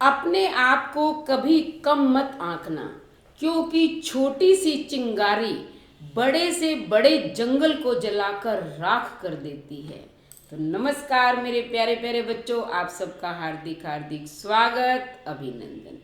अपने आप को कभी कम मत आंकना, क्योंकि छोटी सी चिंगारी बड़े से बड़े जंगल को जलाकर राख कर देती है। तो नमस्कार मेरे प्यारे प्यारे बच्चों, आप सबका हार्दिक हार्दिक स्वागत, अभिनंदन।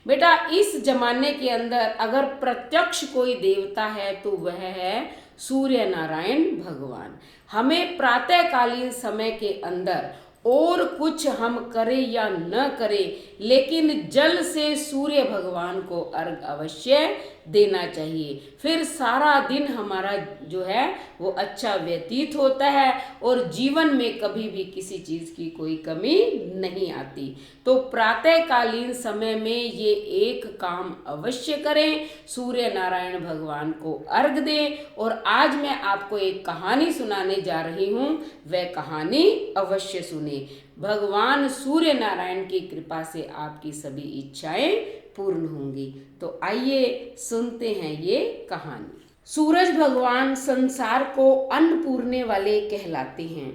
बेटा, इस जमाने के अंदर अगर प्रत्यक्ष कोई देवता है तो वह है सूर्य नारायण भगवान। हमें प्रातःकालीन समय के अंदर और कुछ हम करें या न करें, लेकिन जल से सूर्य भगवान को अर्घ अवश्य देना चाहिए। फिर सारा दिन हमारा जो है वो अच्छा व्यतीत होता है और जीवन में कभी भी किसी चीज़ की कोई कमी नहीं आती। तो प्रातःकालीन समय में ये एक काम अवश्य करें, सूर्य नारायण भगवान को अर्घ दें। और आज मैं आपको एक कहानी सुनाने जा रही हूँ, वह कहानी अवश्य सुने। भगवान सूर्य नारायण की कृपा से आपकी सभी इच्छाएं पूर्ण होंगी। तो आइए सुनते हैं ये कहानी। सूरज भगवान संसार को अन्न पूरने वाले कहलाते हैं।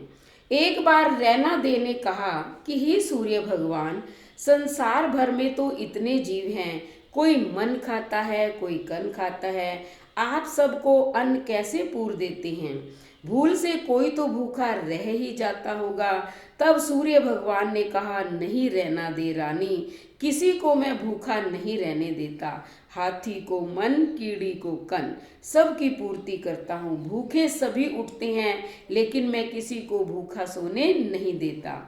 एक बार रैना दे ने कहा कि हे सूर्य भगवान, संसार भर में तो इतने जीव हैं, कोई मन खाता है, कोई कन खाता है, आप सबको अन्न कैसे पूर देते हैं? भूल से कोई तो भूखा रह ही जाता होगा। तब सूर्य भगवान ने कहा, नहीं रहना दे रानी, किसी को मैं भूखा नहीं रहने देता। हाथी को मन, कीड़ी को कन, सबकी पूर्ति करता हूँ। भूखे सभी उठते हैं, लेकिन मैं किसी को भूखा सोने नहीं देता।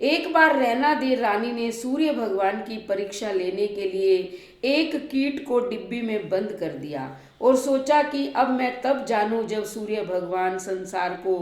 एक बार रैना दे रानी ने सूर्य भगवान की परीक्षा लेने के लिए एक कीट को डिब्बी में बंद कर दिया और सोचा कि अब मैं तब जानूं जब सूर्य भगवान संसार को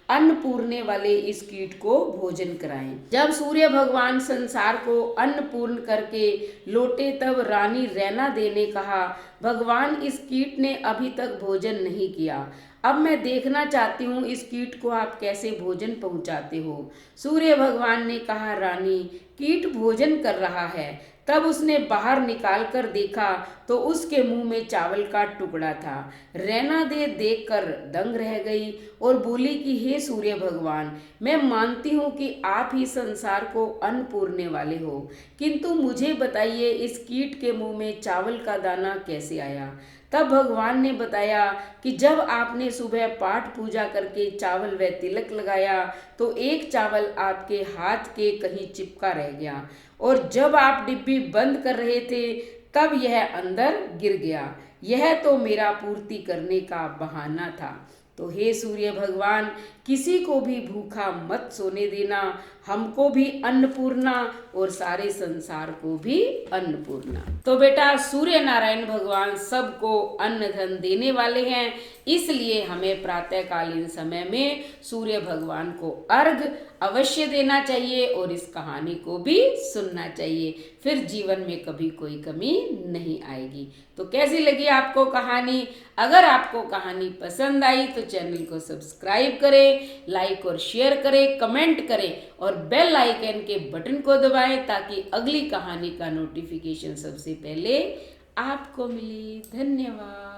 अन्न पूरने वाले इस कीट को भोजन कराएं। जब सूर्य भगवान संसार को अन्न पूर्ण करके लौटे, तब रानी रैना दे ने कहा, भगवान, इस कीट ने अभी तक भोजन नहीं किया। अब मैं देखना चाहती हूँ इस कीट को आप कैसे भोजन पहुँचाते हो। सूर्य भगवान ने कहा, रानी, कीट भोजन कर रहा है। तब उसने बाहर निकाल कर देखा तो उसके मुंह में चावल का टुकड़ा था। रैना दे देखकर दंग रह गई और बोली कि हे सूर्य भगवान, मैं मानती हूँ कि आप ही संसार को अन्न पूरने वाले हो, किंतु मुझे बताइए इस कीट के मुंह में चावल का दाना कैसे आया? तब भगवान ने बताया कि जब आपने सुबह पाठ पूजा करके चावल व तिलक लगाया तो एक चावल आपके हाथ के कहीं चिपका रह गया, और जब आप डिब्बी बंद कर रहे थे तब यह अंदर गिर गया। यह तो मेरा पूर्ति करने का बहाना था। तो हे सूर्य भगवान, किसी को भी भूखा मत सोने देना, हमको भी अन्नपूर्णा और सारे संसार को भी अन्नपूर्णा। तो बेटा, सूर्य नारायण भगवान सबको अन्न धन देने वाले हैं, इसलिए हमें प्रातःकालीन समय में सूर्य भगवान को अर्घ अवश्य देना चाहिए और इस कहानी को भी सुनना चाहिए। फिर जीवन में कभी कोई कमी नहीं आएगी। तो कैसी लगी आपको कहानी? अगर आपको कहानी पसंद आई तो चैनल को सब्सक्राइब करें, लाइक और शेयर करें, कमेंट करें और बेल आइकन के बटन को दबाएं ताकि अगली कहानी का नोटिफिकेशन सबसे पहले आपको मिले। धन्यवाद।